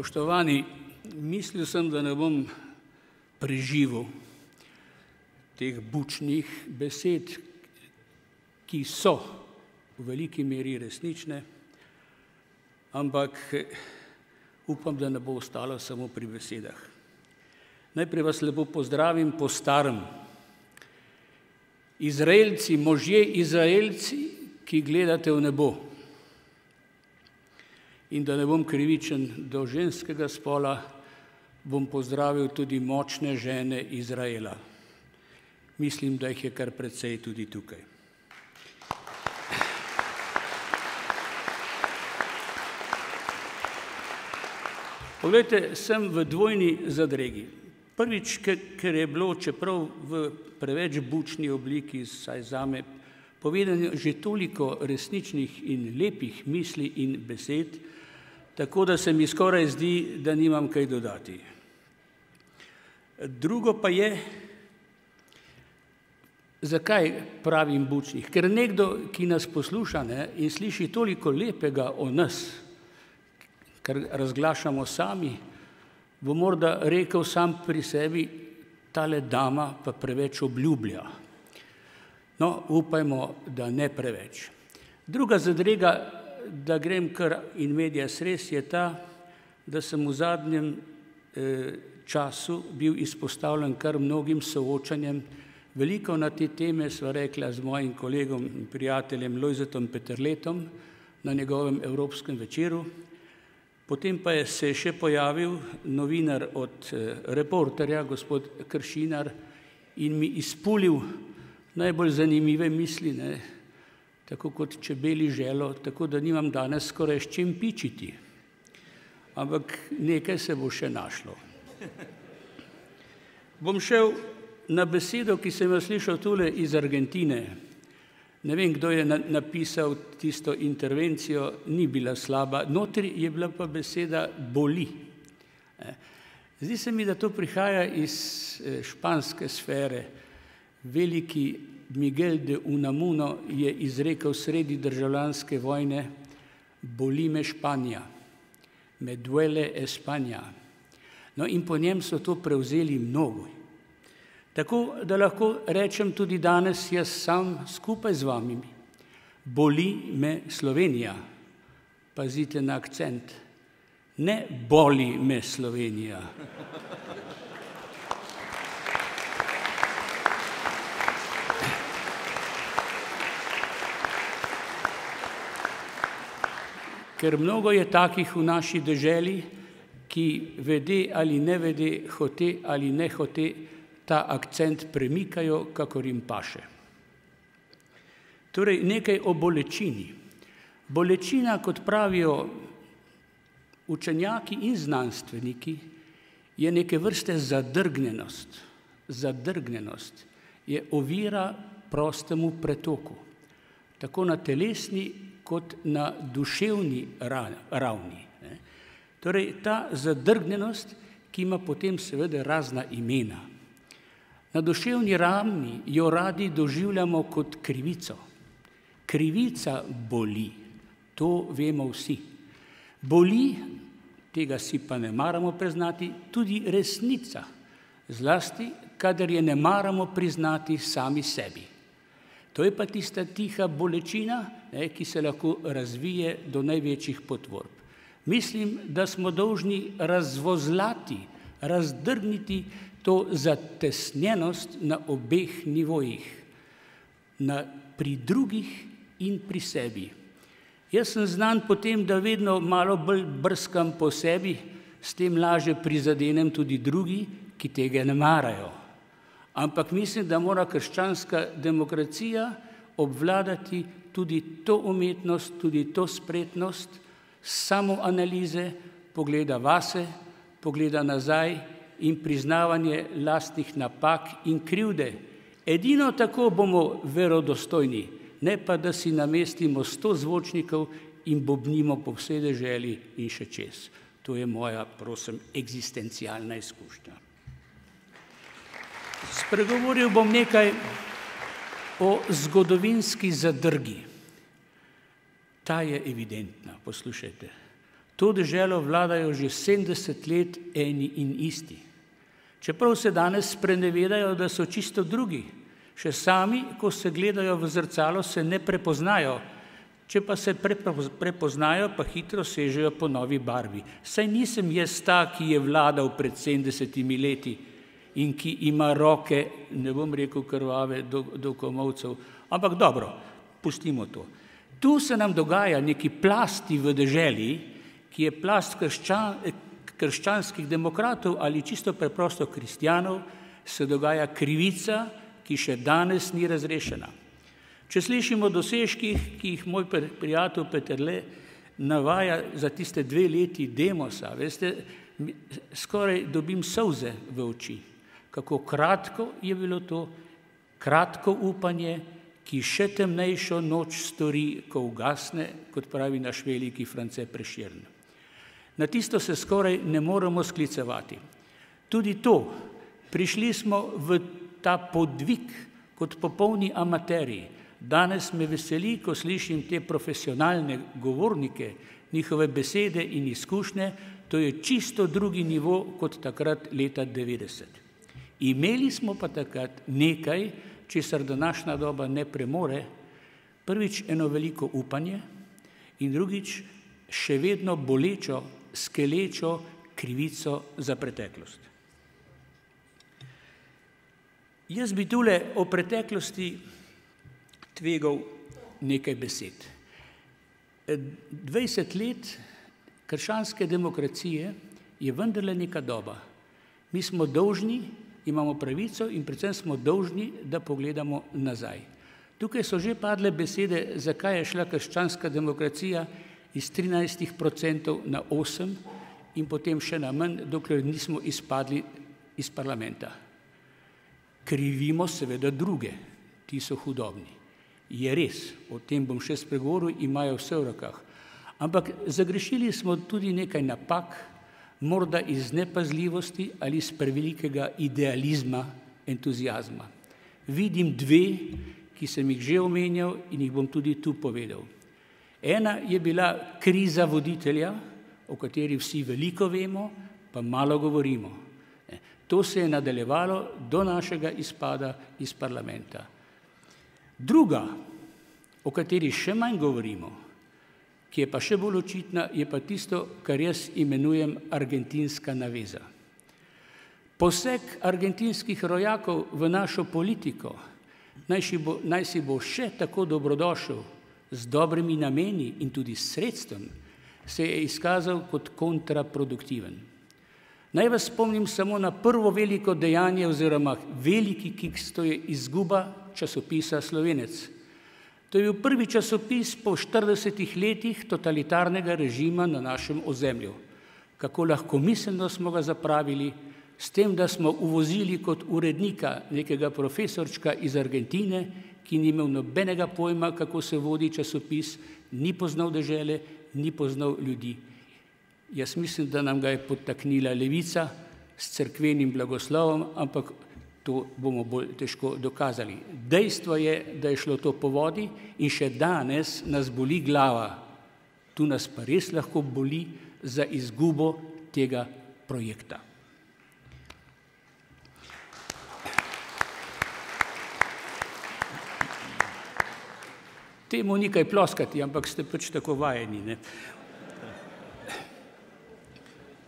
Spoštovani, mislil sem, da ne bom preživel teh bučnih besed, ki so v veliki meri resnične, ampak upam, da ne bo ostalo samo pri besedah. Najprej vas lepo pozdravim po starem. Izraelci, možje Izraelci, ki gledate v nebo. In da ne bom krivičen do ženskega spola, bom pozdravil tudi močne žene Izraela. Mislim, da jih je kar precej tudi tukaj. Poglejte, sem v dvojni zadregi. Prvič, ker je bilo, čeprav v preveč bučni obliki, saj zame, povedano že toliko resničnih in lepih misli in besed, tako da se mi skoraj zdi, da nimam kaj dodati. Drugo pa je, zakaj pravim bučnih? Ker nekdo, ki nas posluša in sliši toliko lepega o nas, kar razglašamo sami, bo morda rekel sam pri sebi, tale dama pa preveč obljublja. No, upajmo, da ne preveč. Druga zadrega, da grem kar in medias res, je ta, da sem v zadnjem času bil izpostavljen kar mnogim soočanjem. Veliko na te teme sva rekla z mojim kolegom in prijateljem Lojzetom Peterletom na njegovem Evropskem večeru. Potem pa se je še pojavil novinar od Reporterja, gospod Kršinar, in mi izpulil najbolj zanimive misli, tako kot čebeli želo, tako da nimam danes skoraj s čim pičiti. Ampak nekaj se bo še našlo. Bom šel na besedo, ki sem jo slišal tule iz Argentine. Ne vem, kdo je napisal tisto intervencijo, ni bila slaba. Notri je bila pa beseda boli. Zdi se mi, da to prihaja iz španske sfere. Veliki Miguel de Unamuno je izrekel sredi državljanske vojne: boli me Španija, me duele España. No in po njem so to prevzeli mnogo. Tako da lahko rečem tudi danes jaz sam skupaj z vami: boli me Slovenija. Pazite na akcent. Ne boli me Slovenija. Ker mnogo je takih v naši deželi, ki vede ali ne vede, hote ali ne hote, ta akcent premikajo, kakor jim paše. Torej, nekaj o bolečini. Bolečina, kot pravijo učenjaki in znanstveniki, je neke vrste zadrgnjenost. Zadrgnjenost je ovira prostemu pretoku, tako na telesni kot na duševni ravni. Torej, ta zadrgnjenost, ki ima potem seveda razna imena. Na duševni ravni jo radi doživljamo kot krivico. Krivica boli, to vemo vsi. Boli, tega si pa ne maramo priznati, tudi resnica, zlasti, kadar je ne maramo priznati sami sebi. To je pa tista tiha bolečina, ki se lahko razvije do največjih potvorb. Mislim, da smo dolžni razvozlati, razdrgniti to zatesnjenost na obeh nivojih, pri drugih in pri sebi. Jaz sem znan po tem, da vedno malo bolj brskam po sebi, s tem lažje prizadenem tudi drugi, ki tega ne marajo. Ampak mislim, da mora krščanska demokracija obvladati tudi to umetnost, tudi to spretnost samoanalize, pogleda vase, pogleda nazaj in priznavanje lastnih napak in krivde. Edino tako bomo verodostojni, ne pa da si namestimo 100 zvočnikov in bobnimo po vsej deželi in še čez. To je moja, prosim, eksistencialna izkušnja. Spregovoril bom nekaj o zgodovinski zadrgi. Ta je evidentna, poslušajte. To deželo vladajo že 70 let eni in isti. Čeprav se danes sprenevedajo, da so čisto drugi. Še sami, ko se gledajo v zrcalo, se ne prepoznajo. Če pa se prepoznajo, pa hitro sežejo po novi barvi. Saj nisem jaz ta, ki je vladal pred 70 leti in ki ima roke, ne bom rekel krvave, do komolcev, ampak dobro, pustimo to. Tu se nam dogaja neki plasti v deželi, ki je plast krščanskih demokratov ali čisto preprosto kristjanov, se dogaja krivica, ki še danes ni razrešena. Če slišimo o dosežkih, ki jih moj prijatelj Peterle navaja za tiste 2 leti Demosa, veste, skoraj dobim solze v oči. Kako kratko je bilo to, kratko upanje, ki še temnejšo noč stori, ko ugasne, kot pravi naš veliki France Prešern. Na tisto se skoraj ne moremo sklicevati. Tudi to, prišli smo v ta podvig kot popolni amaterji. Danes me veseli, ko slišim te profesionalne govornike, njihove besede in izkušnje, to je čisto drugi nivo kot takrat leta 90. Imeli smo pa takrat nekaj, česar današnja doba ne premore, prvič eno veliko upanje in drugič še vedno bolečo, skelečo krivico za preteklost. Jaz bi tule o preteklosti tvegal nekaj besed. 20 let krščanske demokracije je vendarle neka doba. Mi smo dolžni, imamo pravico in predvsem smo dolžni, da pogledamo nazaj. Tukaj so že padle besede, zakaj je šla krščanska demokracija iz 13% na 8% in potem še na manj, dokler nismo izpadli iz parlamenta. Krivimo seveda druge, ti so hudobni. Je res, o tem bom še spregovoril, imajo vse v rokah. Ampak zagrešili smo tudi nekaj napak, morda iz nepazljivosti ali iz prevelikega idealizma, entuziazma. Vidim 2, ki sem jih že omenjal in jih bom tudi tu povedal. Ena je bila kriza voditelja, o kateri vsi veliko vemo, pa malo govorimo. To se je nadaljevalo do našega izpada iz parlamenta. Druga, o kateri še manj govorimo, ki je pa še bolj očitna, je pa tisto, kar jaz imenujem argentinska naveza. Poseg argentinskih rojakov v našo politiko, naj si bo še tako dobrodošel, z dobrimi nameni in tudi sredstvom, se je izkazal kot kontraproduktiven. Naj vas spomnim samo na prvo veliko dejanje oziroma veliki kiks, to je izguba časopisa Slovenec. To je bil prvi časopis po 40 letih totalitarnega režima na našem ozemlju. Kako lahkomiselno smo ga zapravili, s tem, da smo uvozili kot urednika nekega profesorčka iz Argentine, ki ni imel nobenega pojma, kako se vodi časopis, ni poznal dežele, ni poznal ljudi. Jaz mislim, da nam ga je podtaknila levica s cerkvenim blagoslovom, ampak to bomo bolj težko dokazali. Dejstvo je, da je šlo to po vodi in še danes nas boli glava. Tu nas pa res lahko boli za izgubo tega projekta. Temu ni kaj ploskati, ampak ste pač tako vajeni, ne?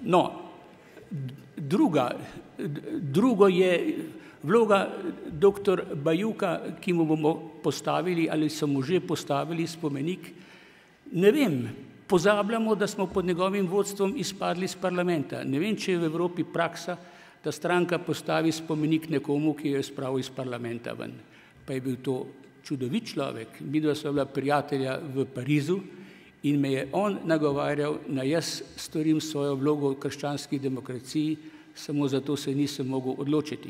No, drugo je vloga dr. Bajuka, ki mu bomo postavili ali so mu že postavili spomenik. Ne vem, pozabljamo, da smo pod njegovim vodstvom izpadli iz parlamenta. Ne vem, če je v Evropi praksa, da stranka postavi spomenik nekomu, ki jo je spravil iz parlamenta ven. Pa je bil to čudovit človek. Midva sva bila prijatelja v Parizu in me je on nagovarjal, da jaz storim svojo vlogo v krščanski demokraciji, samo zato se nisem mogel odločiti.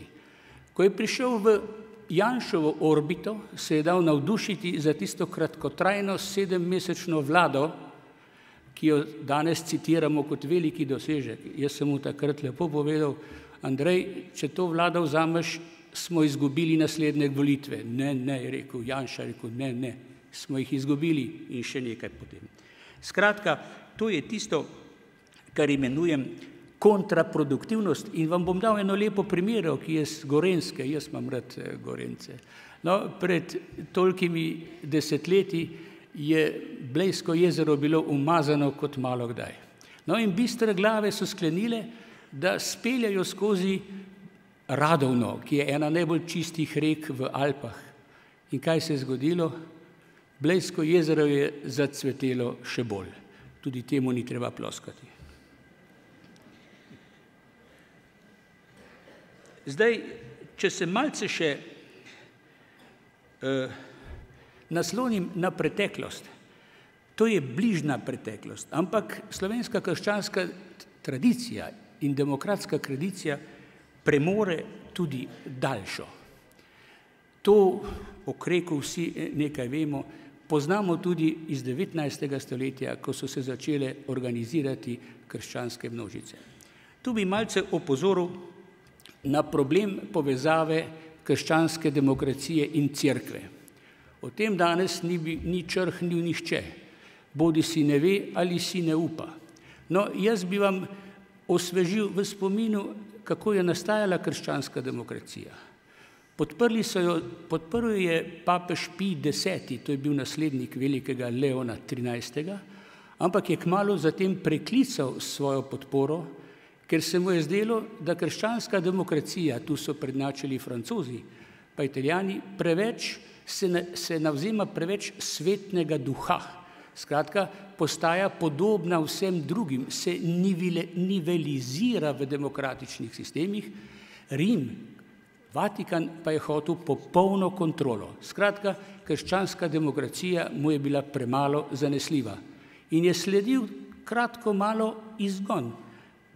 Ko je prišel v Janšovo orbito, se je dal navdušiti za tisto kratkotrajno 7-mesečno vlado, ki jo danes citiramo kot veliki dosežek. Jaz sem mu takrat lepo povedal, Andrej, če to vlado vzameš, smo izgubili naslednje volitve. Ne, je rekel Janša, ne, smo jih izgubili in še nekaj potem. Skratka, to je tisto, kar imenujem kontraproduktivnost. In vam bom dal eno lepo primero, ki je z Gorenjske, jaz imam rad Gorenjce. No, pred tolikimi desetletji je Blejsko jezero bilo umazano kot malo kdaj. No in bistre glave so sklenile, da speljajo skozi Radovno, ki je ena najbolj čistih rek v Alpah. In kaj se je zgodilo? Blejsko jezero je zacvetelo še bolj. Tudi temu ni treba ploskati. Zdaj, če se malce še naslonim na preteklost. To je bližnja preteklost, ampak slovenska krščanska tradicija in demokratska tradicija premore tudi daljšo. To, o Kreku vsi nekaj vemo, poznamo tudi iz 19. stoletja, ko so se začele organizirati krščanske množice. Tu bi malce opozoril na problem povezave krščanske demokracije in cerkve. O tem danes ni črhnil nihče, bodi si ne ve ali si ne upa. No, jaz bi vam osvežil v spominu, kako je nastajala krščanska demokracija. Podprl je papež Pij X, to je bil naslednik velikega Leona XIII., ampak je kmalu zatem preklical svojo podporo, ker se mu je zdelo, da krščanska demokracija, tu so prednjačili Francozi, pa Italijani, se navzema preveč svetnega duha. Skratka, postaja podobna vsem drugim, se nivelizira v demokratičnih sistemih. Rim, Vatikan pa je hotel popolno kontrolo. Skratka, krščanska demokracija mu je bila premalo zanesljiva. In je sledil kratko malo izgon.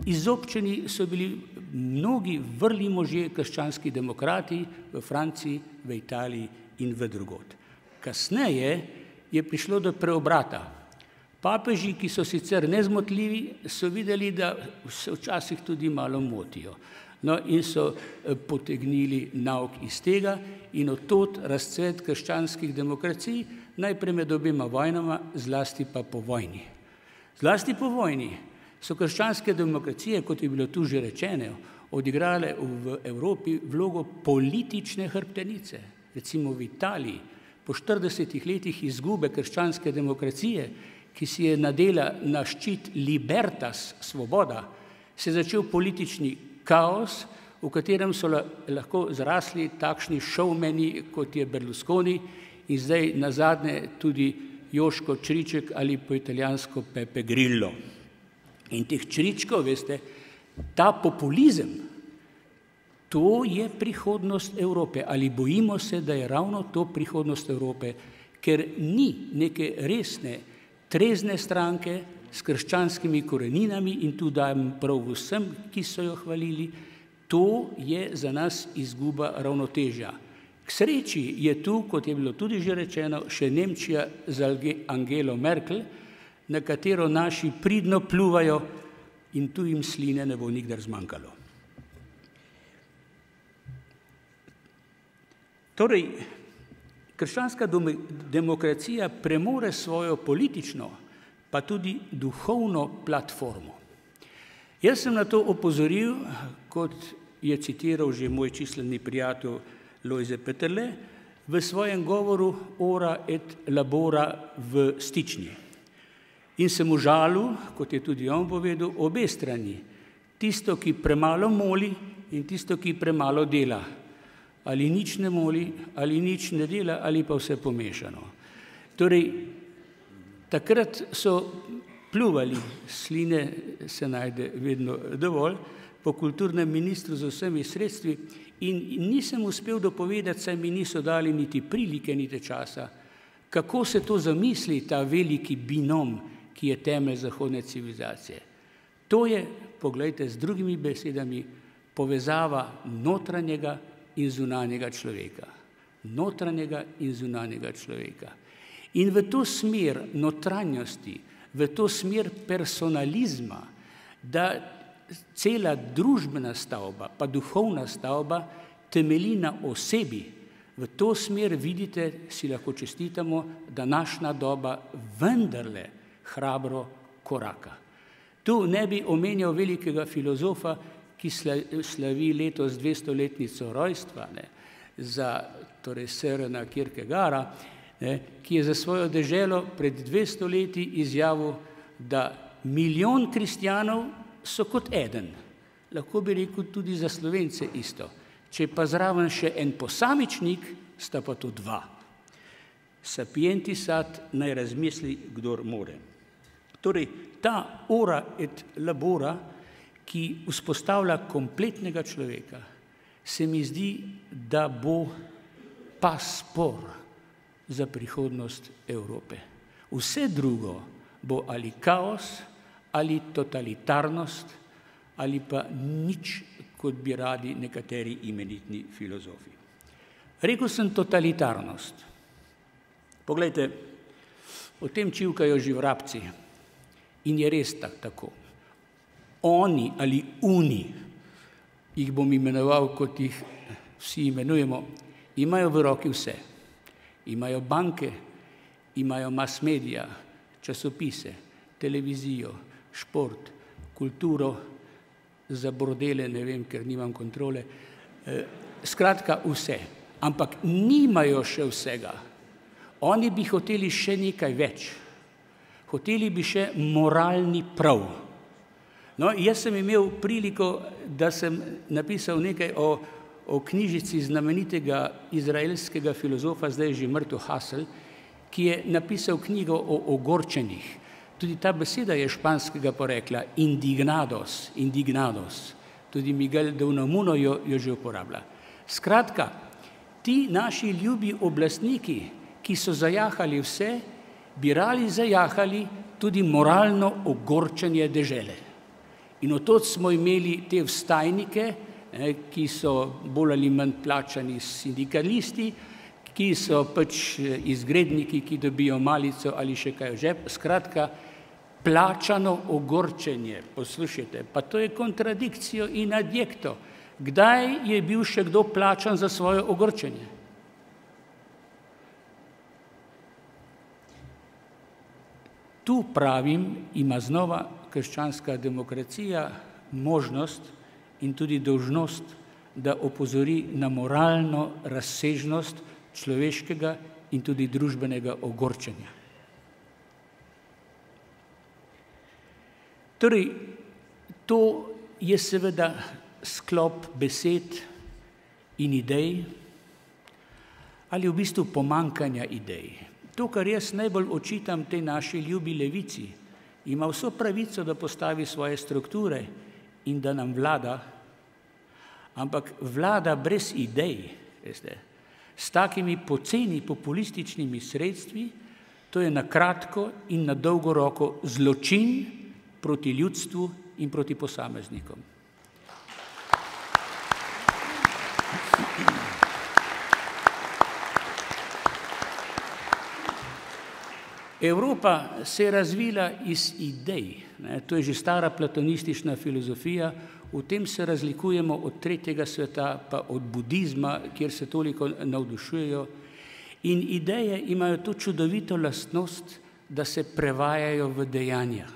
Izobčeni so bili mnogi vrli možje krščanski demokrati v Franciji, v Italiji in v drugod. Kasneje je prišlo do preobrata. Papeži, ki so sicer nezmotljivi, so videli, da se včasih tudi malo motijo. No, in so potegnili nauk iz tega in od tod razcvet krščanskih demokracij, najprej med obema vojnama, zlasti pa po vojni. Zlasti po vojni so krščanske demokracije, kot je bilo tu že rečeno, odigrale v Evropi vlogo politične hrbtenice. Recimo v Italiji, po 40 letih izgube krščanske demokracije, ki si je nadela na ščit libertas, svoboda, se je začel politični kaos, v katerem so lahko zrasli takšni šovmeni, kot je Berlusconi in zdaj nazadnje tudi Joško Čriček ali po italijansko Pepe Grillo. In teh čričkov, veste, ta populizem, to je prihodnost Evrope. Ali bojimo se, da je ravno to prihodnost Evrope, ker ni neke resne, trezne stranke s krščanskimi koreninami in tu dajem prav vsem, ki so jo hvalili, to je za nas izguba ravnotežja. K sreči je tu, kot je bilo tudi že rečeno, še Nemčija z Angelo Merkel, na katero naši pridno pluvajo in tu jim sline ne bo nikdar zmanjkalo. Torej, krščanska demokracija premore svojo politično, pa tudi duhovno platformo. Jaz sem na to opozoril, kot je citiral že moj čisleni prijatelj Lojze Peterle, v svojem govoru Ora et labora v Stični. In sem užalil, kot je tudi on povedal, obe strani. Tisto, ki premalo moli in tisto, ki premalo dela. Ali nič ne moli, ali nič ne dela, ali pa vse pomešano. Torej, takrat so pljuvali, sline se najde vedno dovolj, po kulturnem ministru z vsemi sredstvi in nisem uspel dopovedati, saj mi niso dali niti prilike, niti časa, kako se to zamisli, ta veliki binom, ki je temelj zahodne civilizacije. To je, poglejte, z drugimi besedami, povezava notranjega in zunanjega človeka. Notranjega in zunanjega človeka. In v to smer notranjosti, v to smer personalizma, da cela družbena stavba, pa duhovna stavba, temelji na osebi. V to smer, vidite, si lahko čestitamo, današnja doba vendarle hrabro koraka. Tu ne bi omenjal velikega filozofa, ki slavi letos 200-letnico rojstva, torej Sørena Kierkegaarda, ki je za svojo deželo pred 200 leti izjavil, da milijon kristjanov so kot eden. Lahko bi rekel tudi za Slovence isto. Če pa zraven še en posamičnik, sta pa to dva. Sapientisat naj razmisli, kdor more. Torej, ta ora et labora, ki vzpostavlja kompletnega človeka, se mi zdi, da bo paspor za prihodnost Evrope. Vse drugo bo ali kaos, ali totalitarnost, ali pa nič, kot bi radi nekateri imenitni filozofi. Rekel sem totalitarnost. Poglejte, o tem čivkajo že vrabci in je res tako. Oni ali uni, jih bom imenoval, kot jih vsi imenujemo, imajo v roki vse. Imajo banke, imajo mass media, časopise, televizijo, šport, kulturo, za bordele, ne vem, ker nimam kontrole. Skratka, vse. Ampak nimajo še vsega. Oni bi hoteli še nekaj več. Hoteli bi še moralni prav. No, jaz sem imel priliko, da sem napisal nekaj o knjižici znamenitega izraelskega filozofa, zdaj že mrtev Husserl, ki je napisal knjigo o ogorčenih. Tudi ta beseda je španskega porekla, indignados. Tudi Miguel de Unamuno jo že uporablja. Skratka, ti naši ljubi oblastniki, ki so zajahali vse, bi radi zajahali tudi moralno ogorčenje dežele. In od tod smo imeli te vstajnike, ki so bolj ali manj plačani sindikalisti, ki so pač izgredniki, ki dobijo malico ali še kaj v žep. Skratka, plačano ogorčenje, poslušajte, pa to je kontradikcijo in adjekto. Kdaj je bil še kdo plačan za svoje ogorčenje? Tu, pravim, ima znova krščanska demokracija možnost in tudi dolžnost, da opozori na moralno razsežnost človeškega in tudi družbenega ogorčenja. Torej, to je seveda sklop besed in idej ali v bistvu pomankanja idej. To, kar jaz najbolj očitam tej naši ljubi levici, ima vso pravico, da postavi svoje strukture in da nam vlada, ampak vlada brez idej, veste, s takimi poceni populističnimi sredstvi, to je na kratko in na dolgo roko zločin proti ljudstvu in proti posameznikom. Evropa se je razvila iz idej, to je že stara platonistična filozofija, v tem se razlikujemo od tretjega sveta, pa od budizma, kjer se toliko navdušujejo. In ideje imajo to čudovito lastnost, da se prevajajo v dejanja.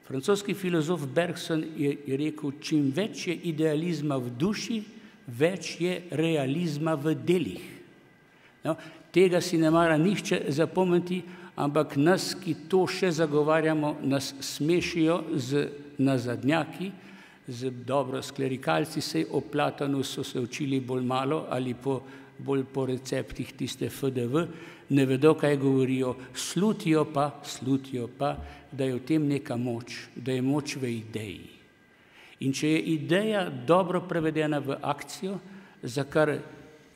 Francoski filozof Bergson je rekel, čim več je idealizma v duši, več je realizma v delih. No, tega si ne mara nihče zapomniti, ampak nas, ki to še zagovarjamo, nas smešijo z nazadnjaki, z dobro sklerikalci, sej o Platonu so se učili bolj malo ali bolj po receptih tiste FDV, ne vedo, kaj govorijo, slutijo pa, da je v tem neka moč, da je moč v ideji. In če je ideja dobro prevedena v akcijo, za kar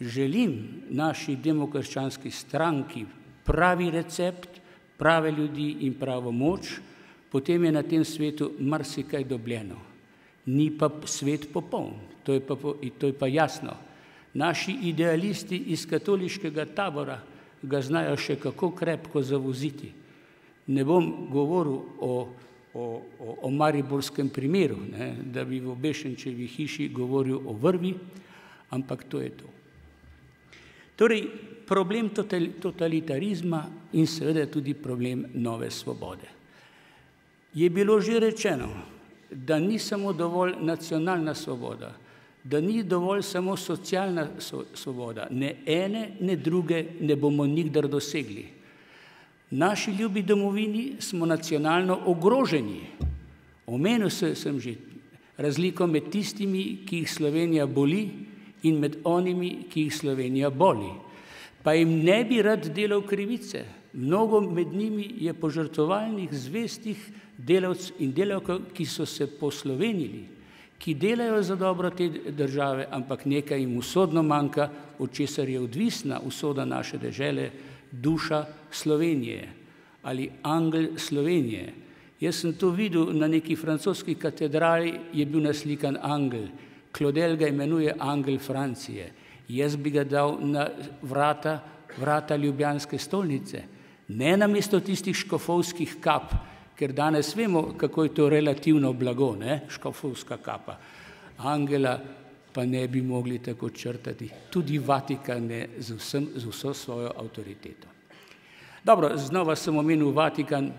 želim naši demokrščanski stranki pravi recept, prave ljudi in pravo moč, potem je na tem svetu marsikaj dobljeno. Ni pa svet popoln, to je pa jasno. Naši idealisti iz katoliškega tabora ga znajo še kako krepko zavoziti. Ne bom govoril o mariborskem primeru, da bi v Obešenčevi hiši govoril o vrvi, ampak to je to. Torej, problem totalitarizma in seveda tudi problem nove svobode. je bilo že rečeno, da ni samo dovolj nacionalna svoboda, da ni dovolj samo socialna svoboda, ne ene, ne druge ne bomo nikdar dosegli. V naši ljubi domovini smo nacionalno ogroženi. Omenil sem že razliko med tistimi, ki jih Slovenija boli, in med onimi, ki jih Slovenija boli. Pa jim ne bi rad delal krivice. Mnogo med njimi je požrtvovalnih, zvestih delavcev in delavk, ki so se poslovenili, ki delajo za dobro te države, ampak nekaj jim usodno manjka, od česar je odvisna usoda naše dežele, duša Slovenije ali angel Slovenije. Jaz sem to videl na neki francoski katedrali, je bil naslikan angel. Claudel ga imenuje angel Francije. Jaz bi ga dal na vrata ljubljanske stolnice. Ne namesto tistih škofovskih kap, ker danes vemo, kako je to relativno blago, ne, škofovska kapa. Angela pa ne bi mogli tako črtati. Tudi Vatikan ne z vso svojo avtoriteto. Dobro, znova sem omenil Vatikan.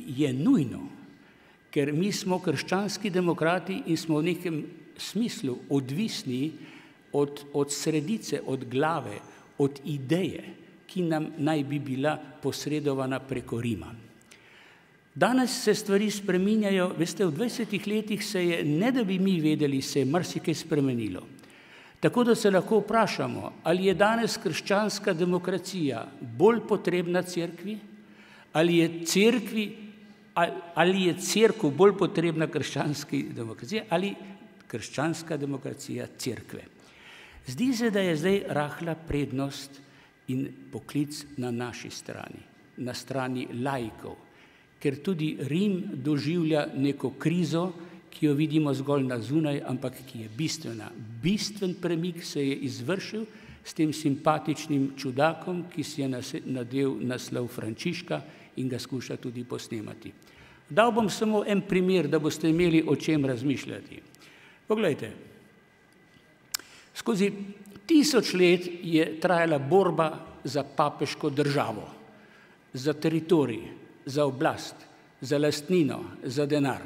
Je nujno, ker mi smo krščanski demokrati in smo v nekem smislu odvisni od sredice, od glave, od ideje, ki nam naj bi bila posredovana preko Rima. Danes se stvari spreminjajo, veste, v 20 letih se je, ne da bi mi vedeli, se je marsikaj spremenilo. Tako da se lahko vprašamo, ali je danes krščanska demokracija bolj potrebna cerkvi, ali je cerkev bolj potrebna krščanski demokraciji, ali krščanska demokracija cerkve. Zdi se, da je zdaj rahla prednost in poklic na naši strani, na strani laikov, ker tudi Rim doživlja neko krizo, ki jo vidimo zgolj na zunaj, ampak ki je bistvena. Bistven premik se je izvršil s tem simpatičnim čudakom, ki si je nadel naslov Frančiška in ga skuša tudi posnemati. Dal bom samo en primer, da boste imeli o čem razmišljati. Poglejte, skozi 1000 let je trajala borba za papeško državo, za teritorij, za oblast, za lastnino, za denar.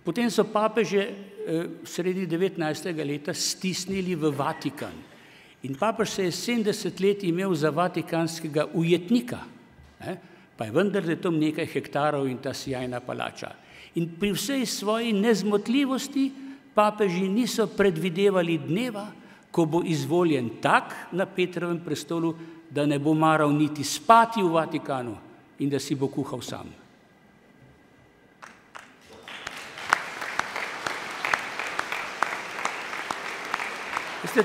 Potem so papeže sredi 19. leta stisnili v Vatikan. In papež se je 70 let imel za vatikanskega ujetnika, pa je vendar tam nekaj hektarov in ta sijajna palača. In pri vsej svoji nezmotljivosti papeži niso predvidevali dneva, ko bo izvoljen tak na Petrovem prestolu, da ne bo maral niti spati v Vatikanu in da si bo kuhal sam. Veste,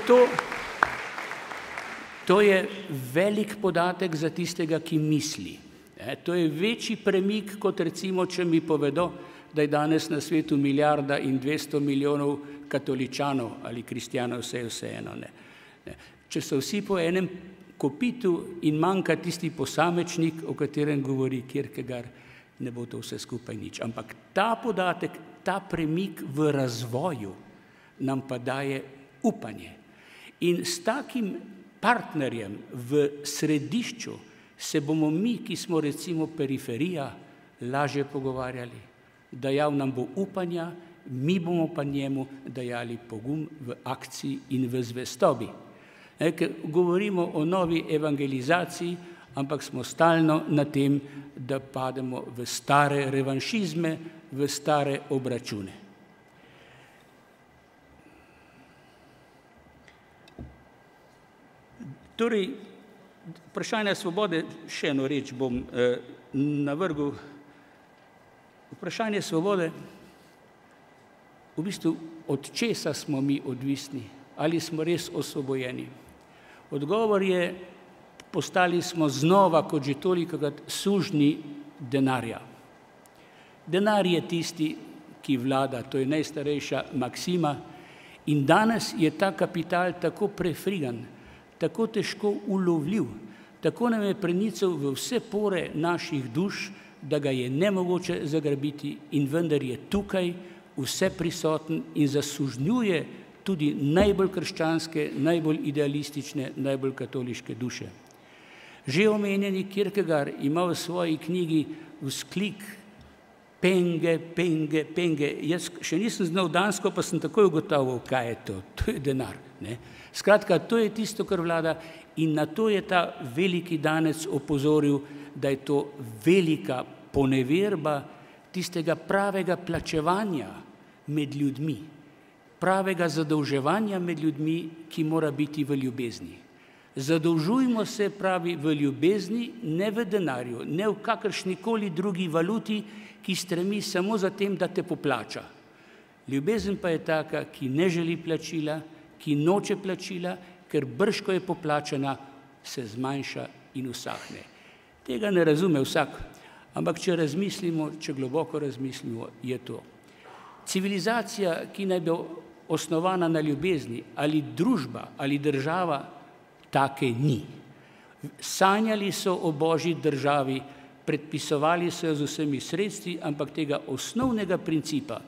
to je velik podatek za tistega, ki misli. To je večji premik, kot recimo, če mi povedo, da je danes na svetu 1,2 milijarde katoličanov ali kristjanov, vse je vseeno. Če so vsi po enem kopitu in manjka tisti posamečnik, o katerem govori Kierkegaard, ne bo to vse skupaj nič. Ampak ta podatek, ta premik v razvoju nam pa daje upanje. In s takim partnerjem v središču se bomo mi, ki smo recimo periferija, lažje pogovarjali. Dajal nam bo upanja, mi bomo pa njemu dajali pogum v akciji in v zvestobi. Ker govorimo o novi evangelizaciji, ampak smo stalno na tem, da pademo v stare revanšizme, v stare obračune. Torej, vprašanje svobode, še eno reč bom navrgel. Vprašanje svobode, v bistvu, od česa smo mi odvisni, ali smo res osvobojeni. Odgovor je, postali smo znova, kot že tolikokrat, sužnji denarja. Denar je tisti, ki vlada, to je najstarejša maksima, in danes je ta kapital tako prefrigan, tako težko ulovljiv, tako nam je prenical v vse pore naših duš, da ga je nemogoče zagrabiti, in vendar je tukaj vse prisoten in zasužnjuje tudi najbolj krščanske, najbolj idealistične, najbolj katoliške duše. Že omenjeni Kierkegaard ima v svoji knjigi Vzklik penge, penge, penge. Jaz še nisem znal dansko, pa sem takoj ugotovil, kaj je to. To je denar. Ne? Skratka, to je tisto, kar vlada in na to je ta veliki danec opozoril, da je to velika poneverba tistega pravega plačevanja med ljudmi, pravega zadolževanja med ljudmi, ki mora biti v ljubezni. Zadolžujmo se, pravi, v ljubezni, ne v denarju, ne v kakršnikoli drugi valuti, ki stremi samo za tem, da te poplača. Ljubezen pa je taka, ki ne želi plačila, ki noče plačila, ker brž, ko je poplačana, se zmanjša in usahne. Tega ne razume vsak, ampak če razmislimo, če globoko razmislimo, je to. Civilizacija, ki naj bi osnovana na ljubezni, ali družba, ali država, take ni. Sanjali so o božji državi, predpisovali so jo z vsemi sredstvi, ampak tega osnovnega principa,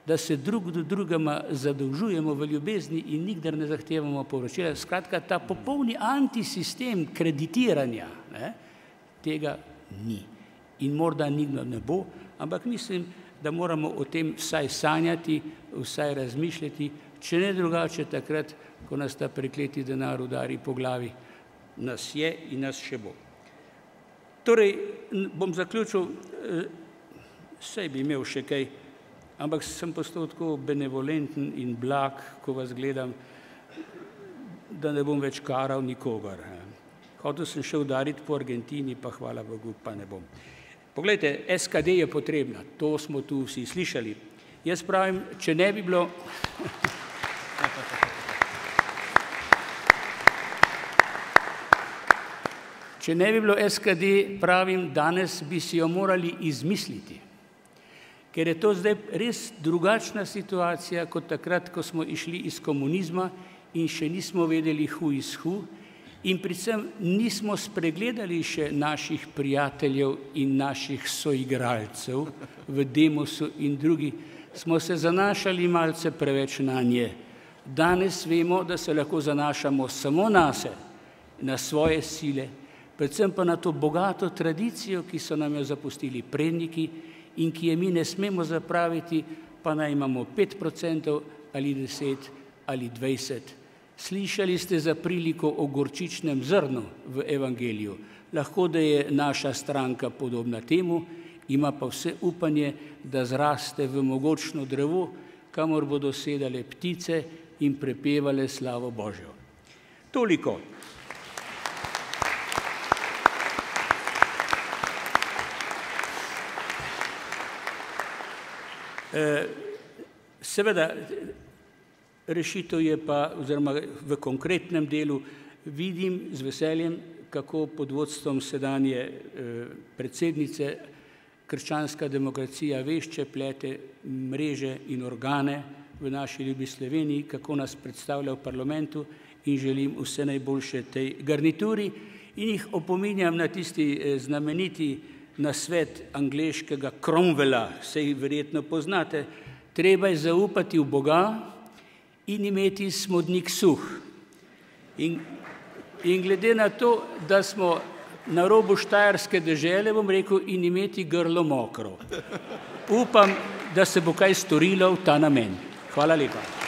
da se drug do drugega zadolžujemo v ljubezni in nikdar ne zahtevamo povračila. Skratka, ta popolni antisistem kreditiranja, tega ni. In morda nikdar ne bo, ampak mislim, da moramo o tem vsaj sanjati, vsaj razmišljati, če ne drugače takrat, ko nas ta prekleti denar udari po glavi, nas je in nas še bo. Torej, bom zaključil, saj bi imel še kaj, ampak sem postal tako benevolenten in blag, ko vas gledam, da ne bom več karal nikogar. Hotel sem še udariti po Argentini, pa hvala Bogu, pa ne bom. Poglejte, SKD je potrebna, to smo tu vsi slišali. Jaz pravim, če ne bi bilo... Če ne bi bilo SKD, pravim, danes bi si jo morali izmisliti, ker je to zdaj res drugačna situacija kot takrat, ko smo išli iz komunizma in še nismo vedeli who is who in predvsem nismo spregledali še naših prijateljev in naših soigralcev v Demosu in drugi, smo se zanašali malce preveč na nje. Danes vemo, da se lahko zanašamo samo nase, na svoje sile, predvsem pa na to bogato tradicijo, ki so nam jo zapustili predniki in ki je mi ne smemo zapraviti, pa naj imamo 5% ali 10 ali 20. Slišali ste za priliko o gorčičnem zrnu v evangeliju. Lahko, da je naša stranka podobna temu, ima pa vse upanje, da zraste v mogočno drevo, kamor bodo sedale ptice in prepevale slavo Božjo. Toliko. Seveda, rešitev je pa, oziroma v konkretnem delu, vidim z veseljem, kako pod vodstvom sedanje predsednice krščanska demokracija vešče plete mreže in organe v naši ljubi Sloveniji, kako nas predstavlja v parlamentu in želim vse najboljše tej garnituri in jih opominjam na tisti znameniti nasvet angleškega Cromwella, saj verjetno poznate, treba je zaupati v Boga in imeti smodnik suh. In glede na to, da smo na robu štajerske dežele, bom rekel, in imeti grlo mokro. Upam, da se bo kaj storilo v ta namen. Hvala lepa.